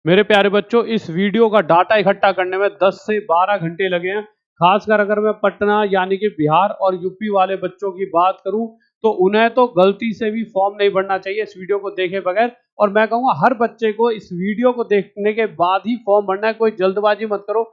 मेरे प्यारे बच्चों, इस वीडियो का डाटा इकट्ठा करने में 10 से 12 घंटे लगे हैं। खासकर अगर मैं पटना यानी कि बिहार और यूपी वाले बच्चों की बात करूं तो उन्हें तो गलती से भी फॉर्म नहीं भरना चाहिए इस वीडियो को देखे बगैर। और मैं कहूंगा हर बच्चे को इस वीडियो को देखने के बाद ही फॉर्म भरना है, कोई जल्दबाजी मत करो।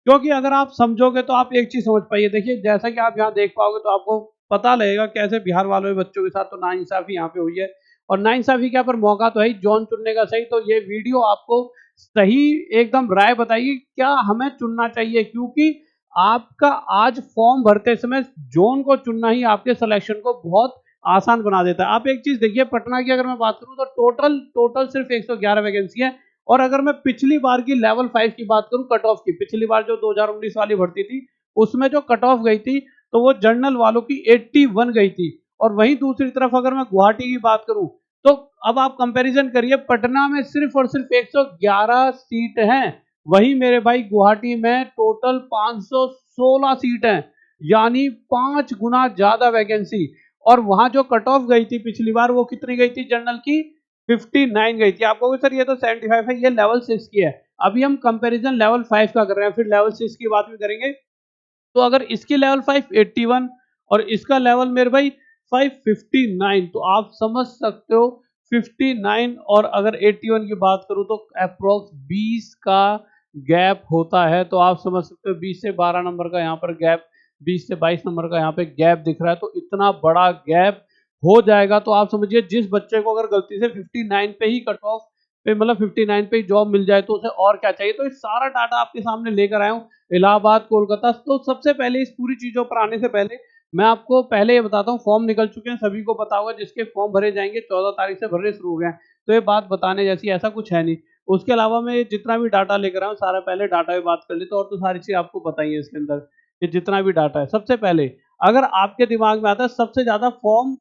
क्योंकि अगर आप समझोगे तो आप एक चीज समझ पाइए। देखिए, जैसा कि आप यहाँ देख पाओगे तो आपको पता लगेगा कैसे बिहार वाले बच्चों के साथ तो नाइंसाफी यहाँ पे हुई है। और नाइंसाफी क्या, पर मौका तो है ही जॉन चुनने का सही। तो ये वीडियो आपको सही एकदम राय बताइए क्या हमें चुनना चाहिए, क्योंकि आपका आज फॉर्म भरते समय जोन को चुनना ही आपके सिलेक्शन को बहुत आसान बना देता है। आप एक चीज देखिए, पटना की अगर मैं बात करूं तो टोटल टोटल सिर्फ 111 वैकेंसी है। और अगर मैं पिछली बार की लेवल 5 की बात करूं, कट ऑफ की, पिछली बार जो 2019 वाली भर्ती थी उसमें जो कट ऑफ गई थी तो वो जनरल वालों की 81 गई थी। और वहीं दूसरी तरफ अगर मैं गुवाहाटी की बात करूं तो अब आप कंपैरिजन करिए, पटना में सिर्फ और सिर्फ 111 सीट हैं, वहीं मेरे भाई गुवाहाटी में टोटल 516 सीट हैं, यानी 5 गुना ज्यादा वैकेंसी। और वहां जो कट ऑफ गई थी पिछली बार वो कितनी गई थी जनरल की, 59 गई थी। आप कहोगे सर ये तो 75 है, ये लेवल 6 की है। अभी हम कंपैरिजन लेवल 5 का कर रहे हैं, फिर लेवल 6 की बात भी करेंगे। तो अगर इसकी लेवल 5 81 और इसका लेवल मेरे भाई 559, तो आप समझ सकते हो 59 और अगर 81 की बात करूं तो अप्रोक्स 20 का गैप होता है। तो आप समझ सकते हो 20 से 12 नंबर का यहाँ पर गैप, 20 से 22 नंबर का यहाँ पे गैप दिख रहा है। तो इतना बड़ा गैप हो जाएगा तो आप समझिए जिस बच्चे को अगर गलती से 59 पे ही कट ऑफ पे, मतलब 59 पे ही जॉब मिल जाए तो उसे और क्या चाहिए। तो ये सारा डाटा आपके सामने लेकर आया हूँ, इलाहाबाद, कोलकाता। तो सबसे पहले इस पूरी चीजों पर आने से पहले मैं आपको पहले ये बताता हूँ, फॉर्म निकल चुके हैं, सभी को पता होगा, जिसके फॉर्म भरे जाएंगे 14 तारीख से भरने शुरू हो गए हैं। तो ये बात बताने जैसी ऐसा कुछ है नहीं। उसके अलावा मैं जितना भी डाटा लेकर आया हूँ सारा पहले डाटा की बात कर लेते, और तो सारी चीज आपको पता ही है इसके अंदर, ये जितना भी डाटा है। सबसे पहले अगर आपके दिमाग में आता है सबसे ज्यादा फॉर्म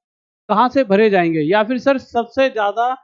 कहाँ से भरे जाएंगे, या फिर सर सबसे ज्यादा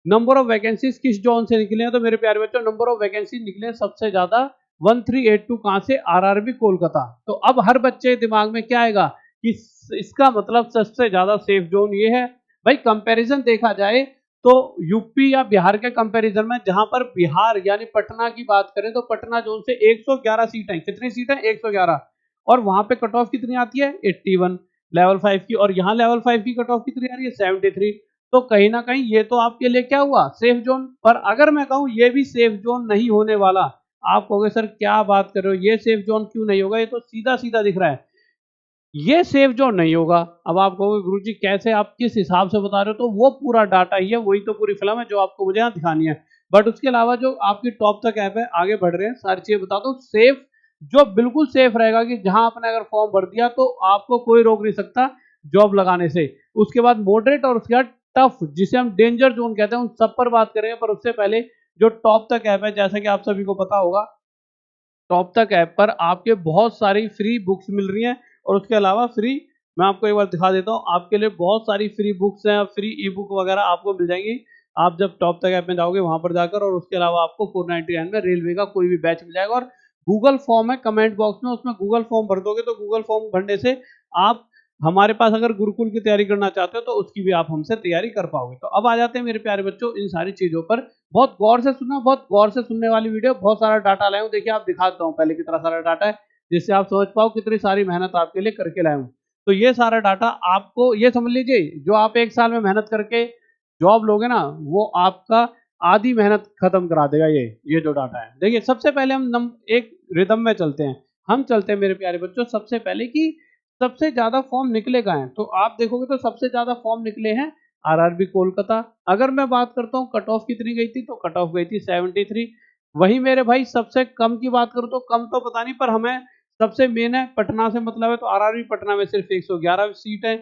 नंबर ऑफ वैकेंसीज किस जोन से निकले हैं, तो मेरे प्यारे बच्चों नंबर ऑफ वैकेंसी निकले सबसे ज्यादा 1382 कहां से, आरआरबी कोलकाता। तो अब हर बच्चे के दिमाग में क्या आएगा कि इसका मतलब सबसे ज्यादा सेफ जोन ये है। भाई कंपैरिजन देखा जाए तो यूपी या बिहार के कंपैरिजन में, जहां पर बिहार यानी पटना की बात करें तो पटना जोन से 111 सीट है। कितनी सीट है, 111। और वहां पे कट ऑफ कितनी आती है, 81 लेवल 5 की। और यहाँ लेवल 5 की कट ऑफ कितनी आ रही है, 73। तो कहीं ना कहीं ये तो आपके लिए क्या हुआ, सेफ जोन। पर अगर मैं कहूं ये भी सेफ जोन नहीं होने वाला, आप कहोगे सर क्या बात कर रहे हो, ये सेफ जोन क्यों नहीं होगा, ये तो सीधा सीधा दिख रहा है, ये सेफ जोन नहीं होगा। अब आप कहोगे गुरुजी कैसे, आप किस हिसाब से बता रहे हो, तो वो पूरा डाटा ही है, वही तो पूरी फिल्म है जो आपको मुझे यहाँ दिखानी है। बट उसके अलावा जो आपकी टॉप तक ऐप है, आगे बढ़ रहे हैं, सारी चीजें बताता हूँ। सेफ जो बिल्कुल सेफ रहेगा कि जहां आपने अगर फॉर्म भर दिया तो आपको कोई रोक नहीं सकता जॉब लगाने से। उसके बाद मॉडरेट और उसके बाद टफ, जिसे हम डेंजर जोन कहते हैं, उन सब पर बात करेंगे। पर उससे पहले जो टॉप तक ऐप है, जैसा कि आप सभी को पता होगा, टॉप तक ऐप पर आपके बहुत सारी फ्री बुक्स मिल रही हैं। और उसके अलावा फ्री, मैं आपको एक बार दिखा देता हूँ, आपके लिए बहुत सारी फ्री बुक्स हैं, फ्री ई बुक वगैरह आपको मिल जाएंगी। आप जब टॉप तक ऐप में जाओगे वहां पर जाकर, और उसके अलावा आपको 499 में रेलवे का कोई भी बैच मिल जाएगा। और गूगल फॉर्म है कमेंट बॉक्स में, उसमें गूगल फॉर्म भर दोगे तो गूगल फॉर्म भरने से आप हमारे पास अगर गुरुकुल की तैयारी करना चाहते हो तो उसकी भी आप हमसे तैयारी कर पाओगे। तो अब आ जाते हैं मेरे प्यारे बच्चों इन सारी चीजों पर। बहुत गौर से सुनना, बहुत गौर से सुनने वाली वीडियो, बहुत सारा डाटा लाया हूँ। देखिए आप दिखाता हूँ पहले कितना सारा डाटा है, जिससे आप समझ पाओ कितनी सारी मेहनत आपके लिए करके लाया हूँ। तो ये सारा डाटा आपको, ये समझ लीजिए जो आप एक साल में मेहनत करके जॉब लोगे ना, वो आपका आधी मेहनत खत्म करा देगा ये जो डाटा है। देखिए सबसे पहले हम एक रिदम में चलते हैं, हम चलते हैं मेरे प्यारे बच्चों सबसे पहले कि सबसे ज्यादा फॉर्म निकले कहाँ हैं। तो आप देखोगे तो सबसे ज्यादा फॉर्म निकले हैं आरआरबी कोलकाता। अगर मैं बात करता हूँ कट ऑफ कितनी गई थी, तो कट ऑफ गई थी 73। वही मेरे भाई सबसे कम की बात करूँ तो कम तो पता नहीं, पर हमें सबसे मेन है पटना से मतलब है, तो आरआरबी पटना में सिर्फ 111 सीट है।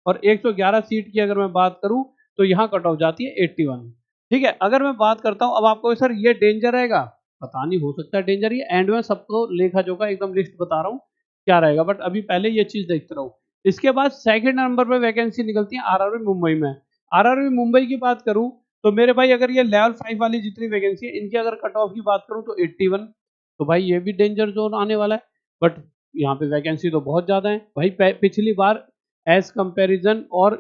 और 111 सीट की अगर मैं बात करूं तो यहाँ कट ऑफ जाती है 81। ठीक है, अगर मैं बात करता हूं, अब आपको सर ये डेंजर रहेगा, पता नहीं, हो सकता है डेंजर, ये एंड में सबको लेखा जोखा एकदम लिस्ट बता रहा हूँ क्या रहेगा। बट अभी पहले ये चीज देखते रहो। इसके बाद सेकंड नंबर पे वैकेंसी निकलती है आरआरबी मुंबई में। आरआरबी मुंबई की बात करूं तो मेरे भाई अगर ये लेवल 5 वाली जितनी वैकेंसी है इनकी अगर कट ऑफ की बात करूं तो 81। तो भाई ये भी डेंजर जोन आने वाला है। बट यहाँ पे वैकेंसी तो बहुत ज्यादा है भाई, पिछली बार एज कंपैरिजन और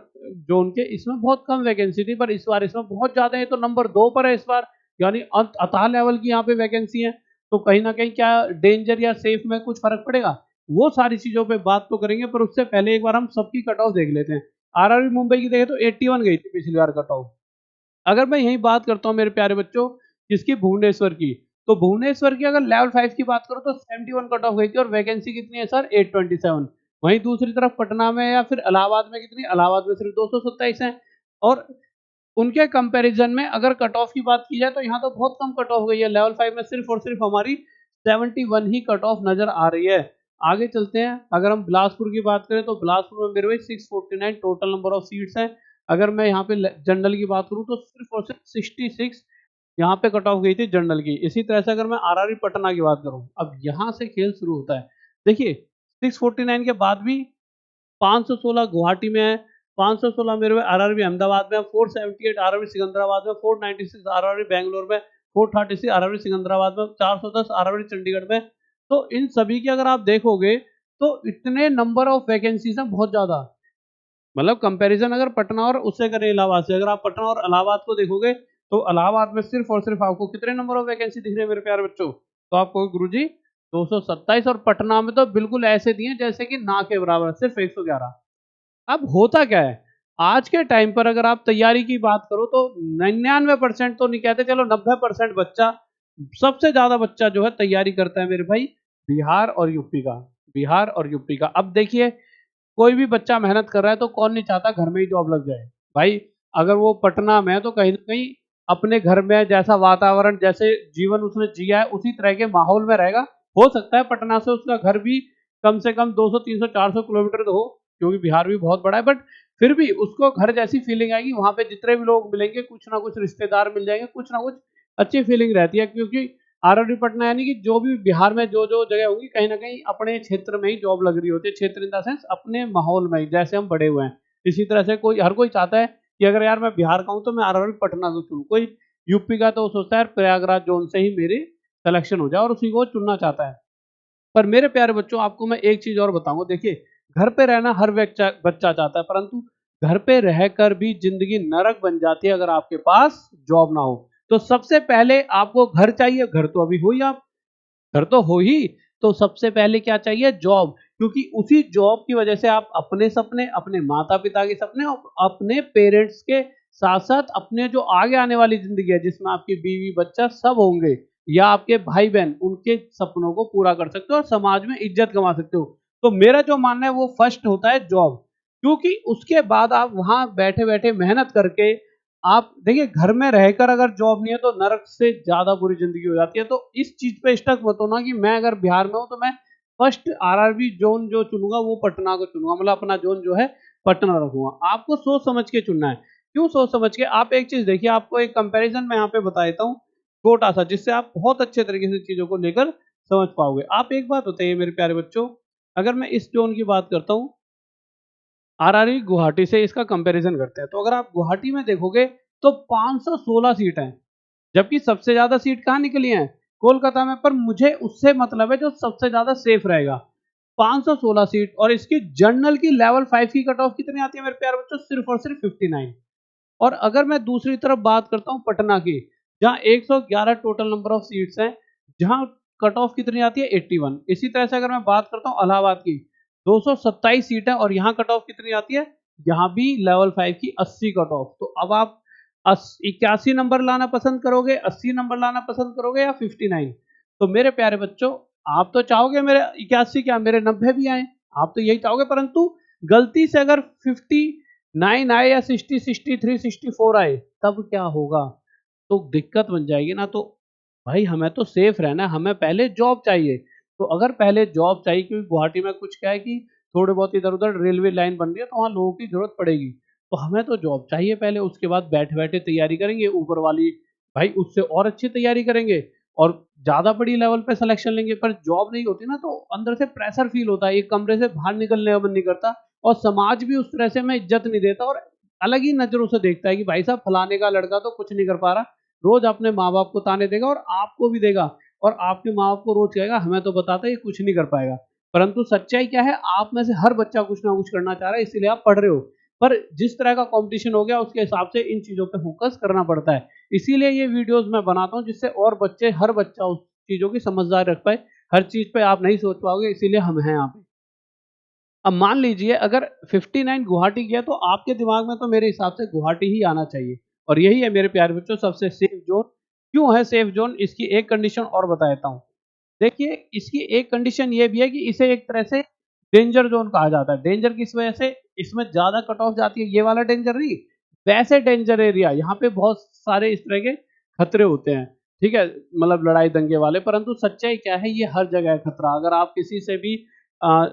जोन के इसमें बहुत कम वैकेंसी थी, पर इस बार इसमें बहुत ज्यादा है, तो नंबर 2 पर है इस बार। यानी अथाह लेवल की यहाँ पे वैकेंसी है, तो कहीं ना कहीं क्या डेंजर या सेफ में कुछ फर्क पड़ेगा? वो सारी चीजों पे बात तो करेंगे, पर उससे पहले एक बार हम सबकी कट ऑफ देख लेते हैं। आरआरबी मुंबई की देखें तो 81 गई थी पिछली बार कट ऑफ। अगर मैं यही बात करता हूँ मेरे प्यारे बच्चों, किसकी, भुवनेश्वर की, तो भुवनेश्वर की अगर लेवल 5 की बात करो तो 71 कट ऑफ गई थी और वैकेंसी कितनी है सर, 827। वहीं दूसरी तरफ पटना में या फिर इलाहाबाद में कितनी, इलाहाबाद में सिर्फ 227 है। और उनके कंपैरिजन में अगर कट ऑफ की बात की जाए तो यहाँ तो बहुत कम कट ऑफ गई है, लेवल 5 में सिर्फ और सिर्फ हमारी 71 ही कट ऑफ नजर आ रही है। आगे चलते हैं, अगर हम बिलासपुर की बात करें तो बिलासपुर में मेरे भाई 649 टोटल नंबर ऑफ सीट्स हैं। अगर मैं यहाँ पे जनरल की बात करूँ तो सिर्फ और सिर्फ 66 यहाँ पे कट ऑफ गई थी जनरल की। इसी तरह से अगर मैं आरआरबी पटना की बात करूँ, अब यहाँ से खेल शुरू होता है। देखिए 649 के बाद भी 516 गुवाहाटी में है, 516 मेरे में आरआरबी अहमदाबाद में, 478 आरआरबी सिकंदराबाद में, 496 आरआरबी बैंगलोर में, 436 आरआरबी सिकंदराबाद में, 410 आरआरबी चंडीगढ़ में। तो इन सभी की अगर आप देखोगे तो इतने नंबर ऑफ वैकेंसीज हैं बहुत ज्यादा। मतलब कंपैरिजन अगर पटना और उससे करें इलाहाबाद से, अगर आप पटना और इलाहाबाद को देखोगे तो इलाहाबाद में सिर्फ और सिर्फ आपको कितने नंबर ऑफ वैकेंसी दिख रहे हैं मेरे प्यारे बच्चों, तो आपको गुरुजी 227। और पटना में तो बिल्कुल ऐसे दिए जैसे कि ना के बराबर, सिर्फ 111। अब होता क्या है, आज के टाइम पर अगर आप तैयारी की बात करो तो 99% तो नहीं कहते, चलो 90% बच्चा, सबसे ज्यादा बच्चा जो है तैयारी करता है मेरे भाई बिहार और यूपी का, बिहार और यूपी का। अब देखिए कोई भी बच्चा मेहनत कर रहा है तो कौन नहीं चाहता घर में ही जॉब लग जाए भाई। अगर वो पटना में है तो कहीं ना कहीं अपने घर में जैसा वातावरण, जैसे जीवन उसने जिया है उसी तरह के माहौल में रहेगा। हो सकता है पटना से उसका घर भी कम से कम 200 300 400 किलोमीटर तो हो, क्योंकि बिहार भी बहुत बड़ा है, बट फिर भी उसको घर जैसी फीलिंग आएगी। वहां पे जितने भी लोग मिलेंगे, कुछ ना कुछ रिश्तेदार मिल जाएंगे, कुछ ना कुछ अच्छी फीलिंग रहती है। क्योंकि आरआरबी पटना यानी कि जो भी बिहार में जो जो जगह होगी कहीं ना कहीं अपने क्षेत्र में ही जॉब लग रही होती है, क्षेत्र इन द सेंस अपने माहौल में ही, जैसे हम बड़े हुए हैं। इसी तरह से कोई, हर कोई चाहता है कि अगर यार मैं बिहार का हूं तो मैं आरआरबी पटना को चुनूं, कोई यूपी का तो वो सोचता है प्रयागराज जोन से ही मेरी सिलेक्शन हो जाए और उसी को चुनना चाहता है। पर मेरे प्यारे बच्चों आपको मैं एक चीज और बताऊंगा, देखिए घर पे रहना हर बच्चा बच्चा चाहता है, परंतु घर पे रहकर भी जिंदगी नरक बन जाती है अगर आपके पास जॉब ना हो। तो सबसे पहले आपको घर चाहिए, घर तो अभी हो ही, आप घर तो हो ही, तो सबसे पहले क्या चाहिए, जॉब। क्योंकि उसी जॉब की वजह से आप अपने सपने, अपने माता पिता के सपने और अपने पेरेंट्स के साथ साथ अपने जो आगे आने वाली जिंदगी है जिसमें आपकी बीवी बच्चा सब होंगे या आपके भाई बहन, उनके सपनों को पूरा कर सकते हो और समाज में इज्जत कमा सकते हो। तो मेरा जो मानना है वो फर्स्ट होता है जॉब, क्योंकि उसके बाद आप वहां बैठे बैठे मेहनत करके, आप देखिए घर में रहकर अगर जॉब नहीं है तो नरक से ज्यादा बुरी जिंदगी हो जाती है। तो इस चीज पे स्टक मत होना कि मैं अगर बिहार में हूं तो मैं फर्स्ट आरआरबी जोन जो चुनूंगा वो पटना को चुनूंगा, मतलब अपना जोन जो है पटना रखूंगा। आपको सोच समझ के चुनना है। क्यों सोच समझ के, आप एक चीज देखिए, आपको एक कंपैरिजन मैं यहाँ पे बता देता हूँ छोटा सा, जिससे आप बहुत अच्छे तरीके से चीजों को लेकर समझ पाओगे। आप एक बात बताइए मेरे प्यारे बच्चों, अगर मैं इस जोन की बात करता हूँ आरआरबी गुवाहाटी से, इसका कंपैरिजन करते हैं, तो अगर आप गुवाहाटी में देखोगे तो 516 सीट हैं, जबकि सबसे ज्यादा सीट कहाँ निकली हैं, कोलकाता में। पर मुझे उससे मतलब है जो सबसे ज्यादा सेफ रहेगा, 516 सीट। और इसकी जनरल की लेवल 5 की कट ऑफ कितनी आती है मेरे प्यारे बच्चों, सिर्फ और सिर्फ 59। और अगर मैं दूसरी तरफ बात करता हूँ पटना की, जहां 111 टोटल नंबर ऑफ सीट्स हैं, जहां कट ऑफ कितनी आती है, 81। इसी तरह से अगर मैं बात करता हूँ इलाहाबाद की, 227 सीट है और यहाँ कट ऑफ कितनी आती है, यहाँ भी लेवल 5 की 80 कट ऑफ। तो अब आप 81 नंबर लाना पसंद करोगे, 80 नंबर लाना पसंद करोगे या 59? तो मेरे प्यारे बच्चों, आप तो चाहोगे मेरे 81 क्या मेरे 90 भी आए, आप तो यही चाहोगे, परंतु गलती से अगर 59 आए या 60 63 64 आए तब क्या होगा, तो दिक्कत बन जाएगी ना। तो भाई हमें तो सेफ रहना है, हमें पहले जॉब चाहिए। तो अगर पहले जॉब चाहिए, क्योंकि गुवाहाटी में कुछ क्या है कि थोड़े बहुत इधर उधर रेलवे लाइन बन रही है तो वहाँ लोगों की जरूरत पड़ेगी, तो हमें तो जॉब चाहिए पहले। उसके बाद बैठे बैठे तैयारी करेंगे ऊपर वाली, भाई उससे और अच्छी तैयारी करेंगे और ज्यादा बड़ी लेवल पे सिलेक्शन लेंगे। पर जॉब नहीं होती ना तो अंदर से प्रेशर फील होता है, एक कमरे से बाहर निकलने का मन नहीं करता, और समाज भी उस तरह से हमें इज्जत नहीं देता और अलग ही नजरों से देखता है कि भाई साहब फलाने का लड़का तो कुछ नहीं कर पा रहा, रोज अपने माँ बाप को ताने देगा और आपको भी देगा, और आपके माँ बाप को रोज कहेगा हमें तो बताता है ये कुछ नहीं कर पाएगा। परंतु सच्चाई क्या है, आप में से हर बच्चा कुछ ना कुछ करना चाह रहा है, इसीलिए आप पढ़ रहे हो। पर जिस तरह का कंपटीशन हो गया उसके हिसाब से इन चीजों पे फोकस करना पड़ता है। इसीलिए ये वीडियोस मैं बनाता हूँ, जिससे और बच्चे, हर बच्चा उस चीज़ों की समझदार रख पाए। हर चीज़ पे आप नहीं सोच पाओगे, इसीलिए हम हैं यहाँ पे। अब मान लीजिए अगर 59 गुवाहाटी गया, तो आपके दिमाग में तो मेरे हिसाब से गुवाहाटी ही आना चाहिए। और यही है मेरे प्यारे बच्चों सबसे सेफ जोन। क्यों है सेफ जोन? इसकी एक कंडीशन और बता देता हूँ। देखिए, इसकी एक कंडीशन ये भी है कि इसे एक तरह से डेंजर जोन कहा जाता है। डेंजर किस वजह से? इसमें ज़्यादा कट ऑफ जाती है, ये वाला डेंजर नहीं, वैसे डेंजर एरिया। यहाँ पे बहुत सारे इस तरह के खतरे होते हैं, ठीक है? मतलब लड़ाई दंगे वाले। परंतु सच्चाई क्या है, ये हर जगह है खतरा। अगर आप किसी से भी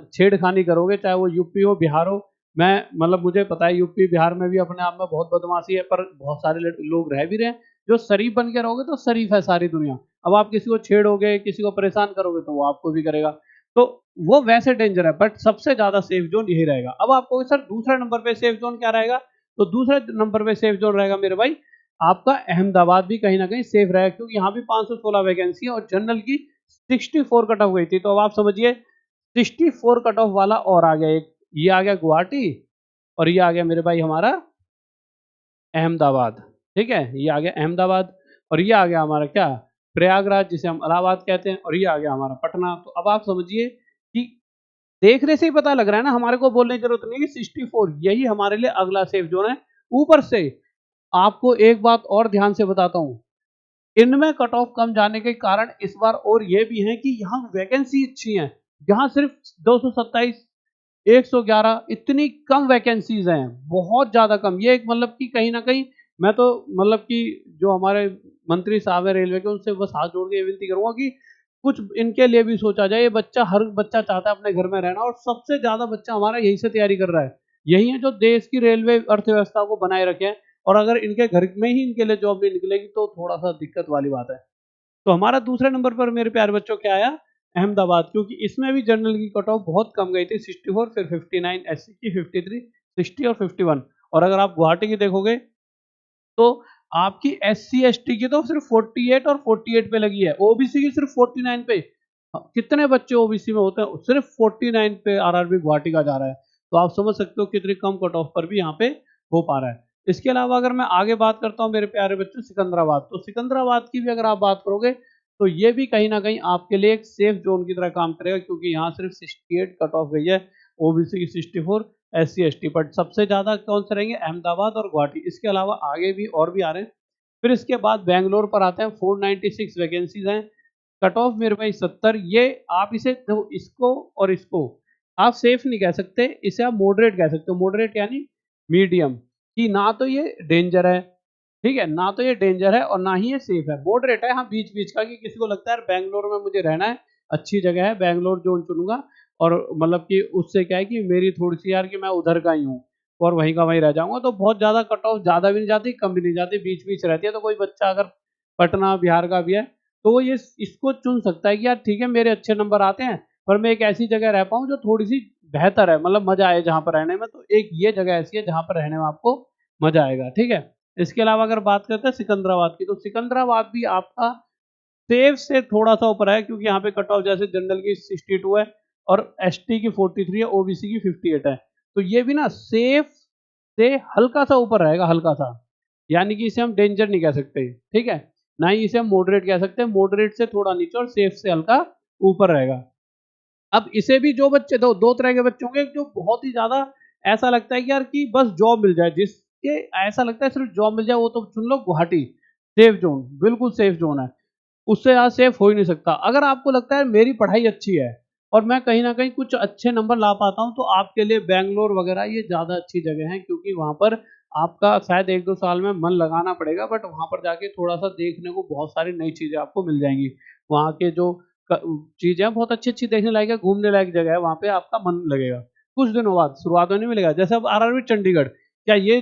छेड़खानी करोगे, चाहे वो यूपी हो, बिहार हो, मैं मतलब मुझे पता है यूपी, बिहार में भी अपने आप में बहुत बदमाशी है, पर बहुत सारे लोग रह भी रहे हैं। जो शरीफ बन के रहोगे तो शरीफ है सारी दुनिया। अब आप किसी को छेड़ोगे, किसी को परेशान करोगे, तो वो आपको भी करेगा। तो वो वैसे डेंजर है, बट सबसे ज़्यादा सेफ ज़ोन यही रहेगा। अब आप कहोगे सर दूसरे नंबर पे सेफ ज़ोन क्या रहेगा? तो दूसरे नंबर पे सेफ ज़ोन रहेगा मेरे भाई, आपका अहमदाबाद भी कहीं न कहीं सेफ रहेगा, क्योंकि यहाँ भी 516 वैकेंसी है और जनरल की 64 कट ऑफ गई थी। तो अब आप समझिए 64 कट ऑफ वाला और आ गया एक, ये आ गया गुवाहाटी, और ये आ गया मेरे भाई हमारा अहमदाबाद, ठीक है? ये आ गया अहमदाबाद, और ये आ गया हमारा क्या? प्रयागराज, जिसे हम इलाहाबाद कहते हैं, और ये आ गया हमारा पटना। तो अब आप समझिए कि देखने से ही पता लग रहा है ना, हमारे को बोलने की जरूरत नहीं है कि 64 यही हमारे लिए अगला सेफ जोन है। ऊपर से आपको एक बात और ध्यान से बताता हूँ, इनमें कट ऑफ कम जाने के कारण इस बार और ये भी है कि यहाँ वैकेंसी अच्छी है। यहाँ सिर्फ 227, 111, इतनी कम वैकेंसीज हैं, बहुत ज़्यादा कम। ये एक मतलब कि कहीं न कहीं मैं तो मतलब कि जो हमारे मंत्री साहब हैं रेलवे के, उनसे बस हाथ जोड़ के ये विनती करूँगा कि कुछ इनके लिए भी सोचा जाए। ये बच्चा, हर बच्चा चाहता है अपने घर में रहना, और सबसे ज़्यादा बच्चा हमारा यहीं से तैयारी कर रहा है। यही है जो देश की रेलवे अर्थव्यवस्था को बनाए रखे हैं, और अगर इनके घर में ही इनके लिए जॉब नहीं निकलेगी, तो थोड़ा-सा दिक्कत वाली बात है। तो हमारा दूसरे नंबर पर मेरे प्यारे बच्चों क्या आया? अहमदाबाद, क्योंकि इसमें भी जनरल की कट ऑफ बहुत कम गई थी, 64, फिर 59, एससी की 53, 60 और 51। और अगर आप गुवाहाटी की देखोगे, तो आपकी एससी एसटी की तो सिर्फ 48 और 48 पे लगी है, ओबीसी की सिर्फ 49 पे। कितने बच्चे ओबीसी में होते हैं? सिर्फ 49 पे आरआरबी गुवाहाटी का जा रहा है। तो आप समझ सकते हो कितनी कम कट ऑफ पर भी यहाँ पे हो पा रहा है। इसके अलावा अगर मैं आगे बात करता हूँ मेरे प्यारे बच्चों, सिकंदराबाद, तो सिकंदराबाद की भी अगर आप बात करोगे, तो ये भी कहीं ना कहीं आपके लिए एक सेफ जोन की तरह काम करेगा, क्योंकि यहाँ सिर्फ 68 कट ऑफ गई है, ओबीसी की 64, एससी एसटी पर। सबसे ज्यादा कौन से रहेंगे? अहमदाबाद और गुवाहाटी। इसके अलावा आगे भी और भी आ रहे हैं। फिर इसके बाद बेंगलोर पर आते हैं, 496 वैकेंसीज हैं, कट ऑफ मेरे भाई 70। ये आप इसे देखो, इसको और इसको आप सेफ नहीं कह सकते, इसे आप मॉडरेट कह सकते हो। मॉडरेट यानी मीडियम, कि ना तो ये डेंजर है, ठीक है, ना तो ये डेंजर है और ना ही ये सेफ है, मॉडरेट है। हाँ, बीच बीच का, कि किसी को लगता है यार बेंगलोर में मुझे रहना है, अच्छी जगह है, बेंगलोर जोन चुनूंगा, और मतलब कि उससे क्या है कि मेरी थोड़ी सी यार कि मैं उधर का ही हूँ और वहीं का वहीं रह जाऊंगा, तो बहुत ज्यादा कट ऑफ ज्यादा भी नहीं जाती, कम भी नहीं जाती, बीच बीच रहती है। तो कोई बच्चा अगर पटना बिहार का भी है, तो वो ये इसको चुन सकता है कि यार ठीक है, मेरे अच्छे नंबर आते हैं, पर मैं एक ऐसी जगह रह पाऊँ जो थोड़ी सी बेहतर है, मतलब मजा आए जहाँ पर रहने में। तो एक ये जगह ऐसी है जहाँ पर रहने में आपको मजा आएगा, ठीक है। इसके अलावा अगर बात करते हैं सिकंदराबाद की, तो सिकंदराबाद भी आपका सेफ से थोड़ा सा ऊपर है, क्योंकि यहाँ पे कट ऑफ जैसे जनरल की 62 है, और एसटी की 43 है, ओबीसी की 58 है। तो ये भी ना सेफ से हल्का सा ऊपर रहेगा, हल्का सा, यानी कि इसे हम डेंजर नहीं कह सकते, ठीक है, ना ही इसे हम मॉडरेट कह सकते हैं। मॉडरेट से थोड़ा नीचे और सेफ से हल्का ऊपर रहेगा। अब इसे भी जो बच्चे, दो तरह के बच्चे होंगे, जो बहुत ही ज्यादा ऐसा लगता है कि यार कि बस जॉब मिल जाए, जिसके ऐसा लगता है सिर्फ जॉब मिल जाए, वो तो चुन लो गुवाहाटी, सेफ जोन, बिल्कुल सेफ जोन है, उससे ज़्यादा सेफ हो ही नहीं सकता। अगर आपको लगता है मेरी पढ़ाई अच्छी है और मैं कहीं न कहीं कुछ अच्छे नंबर ला पाता हूँ, तो आपके लिए बैंगलोर वगैरह ये ज़्यादा अच्छी जगह है, क्योंकि वहाँ पर आपका शायद 1-2 साल में मन लगाना पड़ेगा, बट वहाँ पर जाके थोड़ा-सा देखने को बहुत सारी नई चीज़ें आपको मिल जाएँगी। वहाँ के जो क चीज़ें हैं बहुत अच्छी-अच्छी देखने लायक है, घूमने लायक जगह है, वहाँ पे आपका मन लगेगा। कुछ दिनों बाद, शुरुआत में नहीं मिलेगा। जैसे अब आरआरबी चंडीगढ़, क्या ये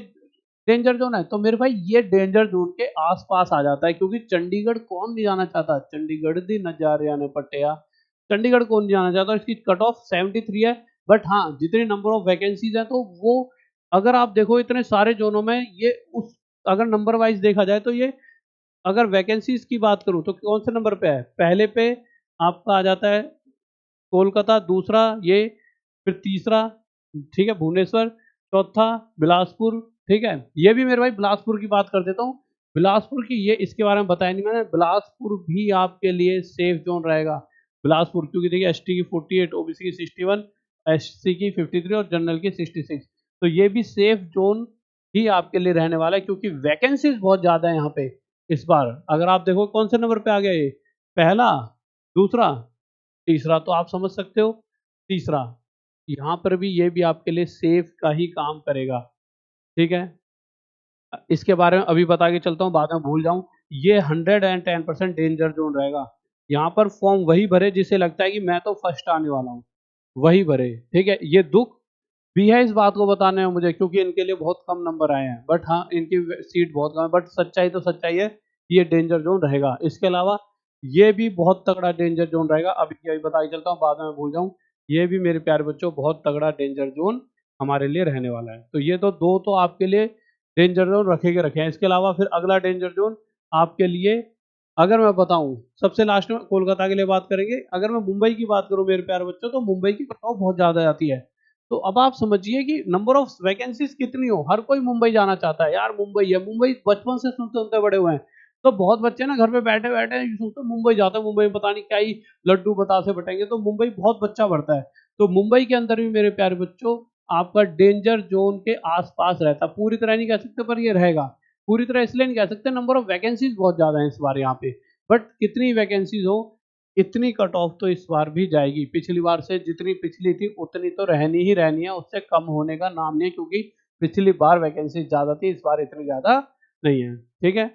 डेंजर जोन है? तो मेरे भाई ये डेंजर जोन के आस-पास आ जाता है, क्योंकि चंडीगढ़ कौन नहीं जाना चाहता? चंडीगढ़ दी नज़ारिया ने पट्टिया, चंडीगढ़ कौन नहीं जाना चाहता? इसकी कट ऑफ 73 है, बट हाँ, जितने नंबर ऑफ वैकेंसीज़ हैं, तो वो अगर आप देखो इतने सारे जोनों में, ये उस अगर नंबर वाइज़ देखा जाए, तो ये अगर वैकेंसीज़ की बात करूँ, तो कौन से नंबर पे है? पहले पे आपका आ जाता है कोलकाता, दूसरा ये, फिर तीसरा, ठीक है, भुवनेश्वर, चौथा बिलासपुर, ठीक है। ये भी मेरे भाई बिलासपुर की बात कर देता हूँ, बिलासपुर की ये इसके बारे में बताया नहीं मैंने, बिलासपुर भी आपके लिए सेफ जोन रहेगा। बिलासपुर क्योंकि देखिए एसटी की 48, ओबीसी की 61, एससी की 53 और जनरल की 66, तो ये भी सेफ जोन ही आपके लिए रहने वाला है क्योंकि वैकेंसीज बहुत ज्यादा है यहाँ पे इस बार। अगर आप देखो कौन से नंबर पे आ गया ये, पहला, दूसरा, तीसरा, तो आप समझ सकते हो तीसरा, यहाँ पर भी ये भी आपके लिए सेफ का ही काम करेगा। ठीक है, इसके बारे में अभी बता के चलता हूँ, बाद में भूल जाऊं। ये 110% डेंजर जोन रहेगा। यहाँ पर फॉर्म वही भरे जिसे लगता है कि मैं तो फर्स्ट आने वाला हूँ, वही भरे। ठीक है, ये दुख भी है इस बात को बताने में मुझे क्योंकि इनके लिए बहुत कम नंबर आए हैं, बट हाँ इनकी सीट बहुत कम है, बट सच्चाई तो सच्चाई है, ये डेंजर जोन रहेगा। इसके अलावा ये भी बहुत तगड़ा डेंजर जोन रहेगा, अभी बता के चलता हूँ, बाद में भूल जाऊं। ये भी मेरे प्यारे बच्चों बहुत तगड़ा डेंजर जोन हमारे लिए रहने वाला है। तो ये तो दो तो आपके लिए डेंजर जोन रखे के रखे हैं। इसके अलावा फिर अगला डेंजर जोन आपके लिए, अगर मैं बताऊं, सबसे लास्ट में कोलकाता के लिए बात करेंगे। अगर मैं मुंबई की बात करूं मेरे प्यारे बच्चों, तो मुंबई की कट ऑफ बहुत ज्यादा जाती है। तो अब आप समझिए कि नंबर ऑफ वैकेंसीज कितनी हो, हर कोई मुंबई जाना चाहता है यार, मुंबई है, मुंबई बचपन से सुनते सुनते बड़े हुए हैं। तो बहुत बच्चे ना घर पे बैठे बैठे सोचते मुंबई जाते हैं, मुंबई में पता नहीं क्या ही लड्डू बतासे बटेंगे, तो मुंबई बहुत बच्चा बढ़ता है। तो मुंबई के अंदर भी मेरे प्यारे बच्चों आपका डेंजर जोन के आसपास रहता, पूरी तरह नहीं कह सकते पर ये रहेगा। पूरी तरह इसलिए नहीं कह सकते, नंबर ऑफ वैकेंसीज बहुत ज्यादा है इस बार यहाँ पे, बट कितनी वैकेंसीज हो इतनी कट ऑफ तो इस बार भी जाएगी। पिछली बार से जितनी पिछली थी उतनी तो रहनी ही रहनी है, उससे कम होने का नाम नहीं है, क्योंकि पिछली बार वैकेंसी ज्यादा थी, इस बार इतनी ज्यादा नहीं है। ठीक है,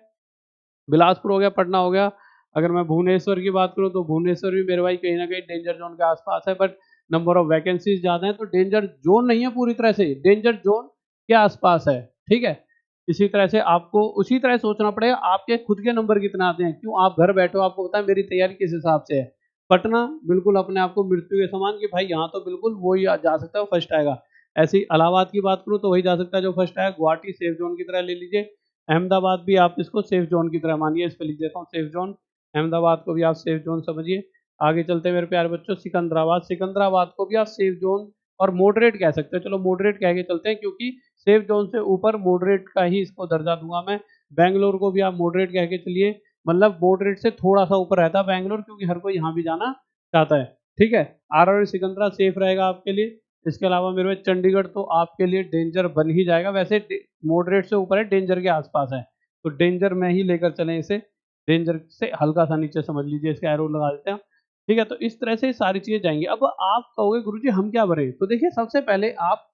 बिलासपुर हो गया, पटना हो गया। अगर मैं भुवनेश्वर की बात करूं तो भुवनेश्वर भी मेरे भाई कहीं ना कहीं डेंजर जोन के आसपास है, बट नंबर ऑफ वैकेंसीज ज्यादा है, तो डेंजर जोन नहीं है पूरी तरह से, डेंजर जोन के आसपास है। ठीक है, इसी तरह से आपको उसी तरह सोचना पड़ेगा आपके खुद के नंबर कितने आते हैं, क्यों आप घर बैठो, आपको पता है मेरी तैयारी किस हिसाब से है। पटना बिल्कुल अपने आप को मृत्यु के समान कि भाई यहाँ तो बिल्कुल वही जा सकता है, फर्स्ट आएगा। ऐसे ही इलाहाबाद की बात करूँ तो वही जा सकता है जो फर्स्ट आएगा। गुवाहाटी सेफ जोन की तरह ले लीजिए। अहमदाबाद भी आप इसको सेफ जोन की तरह मानिए, इस पे लिख देता हूँ सेफ जोन। अहमदाबाद को भी आप सेफ जोन समझिए। आगे चलते हैं मेरे प्यारे बच्चों, सिकंदराबाद, सिकंदराबाद को भी आप सेफ जोन और मॉडरेट कह सकते हो, चलो मॉडरेट कह के चलते हैं क्योंकि सेफ जोन से ऊपर मॉडरेट का ही इसको दर्जा दूंगा मैं। बैंगलोर को भी आप मॉडरेट कह के चलिए, मतलब मॉडरेट से थोड़ा सा ऊपर रहता है बैंगलोर, क्योंकि हर कोई यहाँ भी जाना चाहता है। ठीक है, आर सिकंदरा सेफ रहेगा आपके लिए। इसके अलावा मेरे भाई चंडीगढ़ तो आपके लिए डेंजर बन ही जाएगा, वैसे मॉडरेट से ऊपर है, डेंजर के आसपास है, तो डेंजर में ही लेकर चलें इसे, डेंजर से हल्का सा नीचे समझ लीजिए, इसका एरो लगा देते हैं। ठीक है, तो इस तरह से सारी चीजें जाएंगी। अब आप कहोगे गुरुजी हम क्या भरें, तो देखिए सबसे पहले आप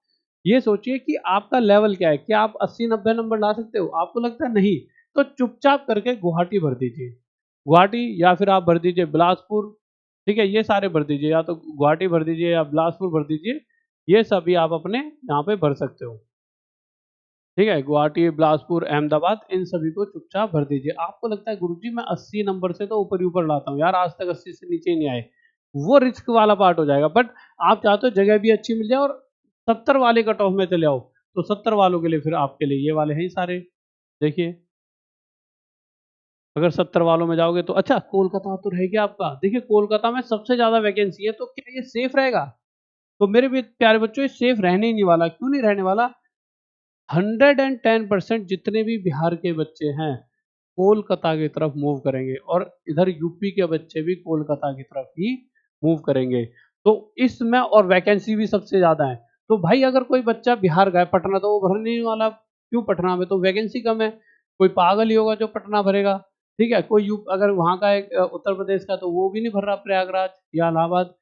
ये सोचिए कि आपका लेवल क्या है, क्या आप 80-90 नंबर ला सकते हो, आपको लगता है नहीं, तो चुपचाप करके गुवाहाटी भर दीजिए, गुवाहाटी, या फिर आप भर दीजिए बिलासपुर। ठीक है, ये सारे भर दीजिए, या तो गुवाहाटी भर दीजिए या बिलासपुर भर दीजिए, ये सभी आप अपने यहाँ पे भर सकते हो। ठीक है, गुवाहाटी, बिलासपुर, अहमदाबाद, इन सभी को चुपचाप भर दीजिए। आपको लगता है गुरुजी मैं 80 नंबर से तो ऊपर ही ऊपर लाता हूँ यार, आज तक 80 से नीचे ही नहीं आए, वो रिस्क वाला पार्ट हो जाएगा। बट आप चाहते हो जगह भी अच्छी मिल जाए और 70 वाले कट ऑफ में चले आओ, तो 70 वालों के लिए फिर आपके लिए ये वाले हैं ही सारे। देखिए, अगर 70 वालों में जाओगे तो अच्छा, कोलकाता तो रह गया आपका। देखिए कोलकाता में सबसे ज्यादा वैकेंसी है, तो क्या ये सेफ रहेगा? तो मेरे भी प्यारे बच्चों, ये सेफ रहने ही नहीं वाला। क्यों नहीं रहने वाला? 110% जितने भी बिहार के बच्चे हैं कोलकाता की तरफ मूव करेंगे, और इधर यूपी के बच्चे भी कोलकाता की तरफ ही मूव करेंगे। तो इसमें और वैकेंसी भी सबसे ज्यादा है। तो भाई अगर कोई बच्चा बिहार गया पटना, तो वो भरने नहीं वाला, क्यों? पटना में तो वैकेंसी कम है, कोई पागल ही होगा जो पटना भरेगा। ठीक है, कोई अगर वहां का एक उत्तर प्रदेश का, तो वो भी नहीं भर रहा, प्रयागराज या इलाहाबाद,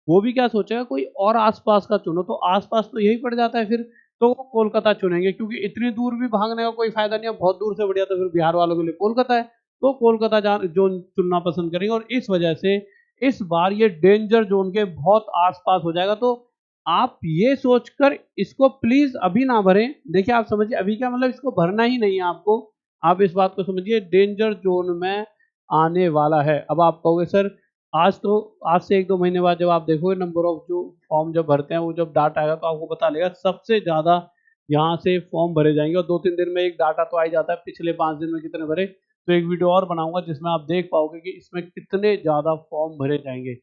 वो भी क्या सोचेगा, कोई और आसपास का चुनो, तो आसपास तो यही पड़ जाता है फिर, तो वो कोलकाता चुनेंगे, क्योंकि इतनी दूर भी भागने का कोई फायदा नहीं है, बहुत दूर से बढ़िया तो फिर बिहार वालों के लिए कोलकाता है, तो कोलकाता जोन चुनना पसंद करेंगे, और इस वजह से इस बार ये डेंजर जोन के बहुत आसपास हो जाएगा। तो आप ये सोचकर इसको प्लीज अभी ना भरें। देखिए आप समझिए अभी क्या मतलब, इसको भरना ही नहीं है आपको, आप इस बात को समझिए डेंजर जोन में आने वाला है। अब आप कहोगे सर आज से 1-2 महीने बाद जब आप देखोगे नंबर ऑफ जो फॉर्म जब भरते हैं, वो जब डाटा आएगा तो आपको पता लगेगा सबसे ज्यादा यहाँ से फॉर्म भरे जाएंगे, और 2-3 दिन में एक डाटा तो आ ही जाता है पिछले 5 दिन में कितने भरे। तो एक वीडियो और बनाऊंगा जिसमें आप देख पाओगे कि इसमें कितने ज्यादा फॉर्म भरे जाएंगे।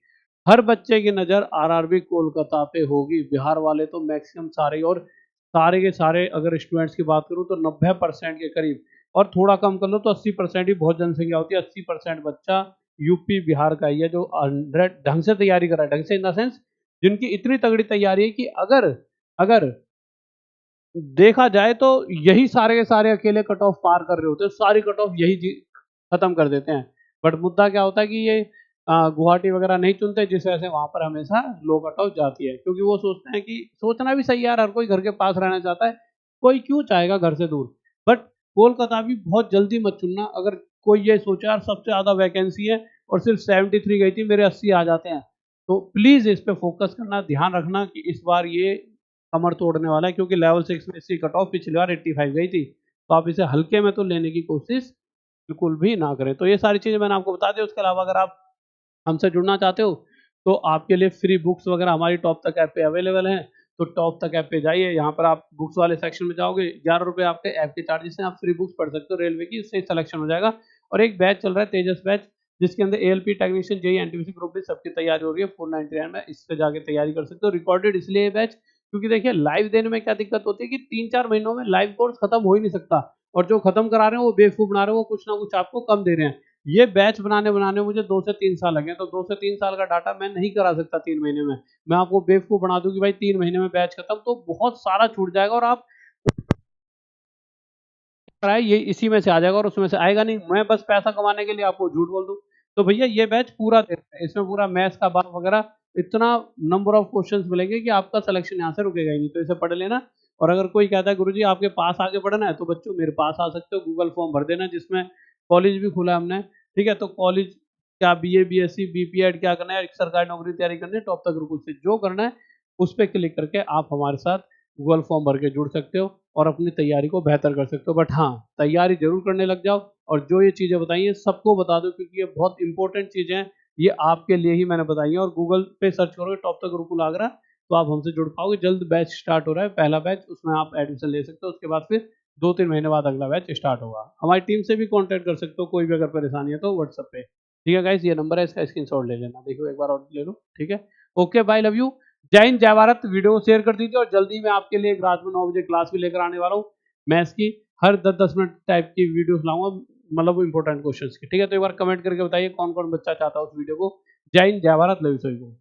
हर बच्चे की नजर आरआरबी कोलकाता पे होगी, बिहार वाले तो मैक्सिमम सारे ही, और सारे के सारे अगर स्टूडेंट्स की बात करूं तो 90% के करीब और थोड़ा कम कर लो तो 80% ही बहुत जनसंख्या होती है। 80% बच्चा यूपी बिहार का ही है जो 100 ढंग से तैयारी कर रहा है। ढंग से इन द सेंस जिनकी इतनी तगड़ी तैयारी है कि अगर अगर देखा जाए तो यही सारे के सारे अकेले कट ऑफ पार कर रहे होते हैं, सारी कट ऑफ यही खत्म कर देते हैं। बट मुद्दा क्या होता है कि ये गुवाहाटी वगैरह नहीं चुनते, जिस वजह से वहां पर हमेशा लो कट ऑफ जाती है, क्योंकि वो सोचते हैं कि सोचना भी सही है यार, हर कोई घर के पास रहना चाहता है, कोई क्यों चाहेगा घर से दूर। बट कोलकाता भी बहुत जल्दी मत चुनना। अगर कोई ये सोचे यार सबसे ज्यादा वैकेंसी है और सिर्फ 73 गई थी, मेरे 80 आ जाते हैं, तो प्लीज इस पे फोकस करना, ध्यान रखना कि इस बार ये कमर तोड़ने वाला है, क्योंकि लेवल 6 में इसकी कट ऑफ पिछली बार 85 गई थी। तो आप इसे हल्के में तो लेने की कोशिश बिल्कुल भी ना करें। तो ये सारी चीजें मैंने आपको बता दी। उसके अलावा अगर आप हमसे जुड़ना चाहते हो तो आपके लिए फ्री बुक्स वगैरह हमारी टॉप तक ऐप पे अवेलेबल हैं। तो टॉप तक ऐप पे जाइए, यहाँ पर आप बुक्स वाले सेक्शन में जाओगे, 11 रुपये आपके ऐप के चार्जेस हैं, आप फ्री बुक्स पढ़ सकते हो रेलवे की, उससे सिलेक्शन हो जाएगा। और एक बैच चल रहा है तेजस बैच, जिसके अंदर ALP technician, JE, NTPC group D सबकी तैयारी हो रही है 499 में। इस पे जाके तैयारी कर सकते हो। रिकॉर्डेड इसलिए बैच क्योंकि देखिए लाइव देने में क्या दिक्कत होती है कि 3-4 महीनों में लाइव कोर्स खत्म हो ही नहीं सकता, और जो खत्म करा रहे हैं वो बेवकूफ बना रहे हैं, वो कुछ ना कुछ आपको कम दे रहे हैं। ये बैच बनाने बनाने मुझे 2 से 3 साल लगे, तो 2 से 3 साल का डाटा मैं नहीं करा सकता 3 महीने में। मैं आपको बेवकूफ बना दूं कि भाई 3 महीने में बैच खत्म, तो बहुत सारा छूट जाएगा और आप कराए ये इसी में से आ जाएगा और उसमें से आएगा नहीं। मैं बस पैसा कमाने के लिए आपको झूठ बोल दूं तो भैया ये बैच पूरा दे रहा है, इसमें पूरा मैथ्स का बात वगैरह, इतना नंबर ऑफ क्वेश्चंस मिलेंगे कि आपका सिलेक्शन यहाँ से रुकेगा ही नहीं। तो इसे पढ़ लेना। और अगर कोई कहता है गुरुजी आपके पास आगे पढ़ना है, तो बच्चों मेरे पास आ सकते हो, गूगल फॉर्म भर देना, जिसमें कॉलेज भी खुला है हमने। ठीक है, तो कॉलेज क्या, बीए, बीएससी, बीपीएड क्या करना है, सरकारी नौकरी तैयारी करनी है, टॉप तक गुरुकुल से जो करना है उस पर क्लिक करके आप हमारे साथ गूगल फॉर्म भर के जुड़ सकते हो और अपनी तैयारी को बेहतर कर सकते हो। बट हाँ, तैयारी जरूर करने लग जाओ, और जो ये चीजें बताई हैं सबको बता दो, क्योंकि ये बहुत इंपॉर्टेंट चीजें हैं। ये आपके लिए ही मैंने बताई हैं। और गूगल पे सर्च करोगे टॉप तक गुरुकुल आगरा, तो आप हमसे जुड़ पाओगे। जल्द बैच स्टार्ट हो रहा है, पहला बैच, उसमें आप एडमिशन ले सकते हो। उसके बाद फिर 2-3 महीने बाद अगला बैच स्टार्ट होगा। हमारी टीम से भी कांटेक्ट कर सकते हो, कोई भी अगर परेशानी है तो व्हाट्सएप पे। ठीक है गाइस, ये नंबर है, इसका स्क्रीनशॉट ले लेना, देखो एक बार और ले लो। ठीक है, ओके, बाय, लव यू, जय हिंद, जय भारत। वीडियो को शेयर कर दीजिए, और जल्दी मैं आपके लिए एक रात में 9 बजे क्लास भी लेकर आने वाला हूँ मैथ्स की। हर 10-10 मिनट टाइप की वीडियोस लाऊंगा, मतलब इंपॉर्टेंट क्वेश्चंस की। ठीक है, तो एक बार कमेंट करके बताइए कौन कौन बच्चा चाहता है उस वीडियो को। जय हिंद, जय भारत, लव यू सभी को।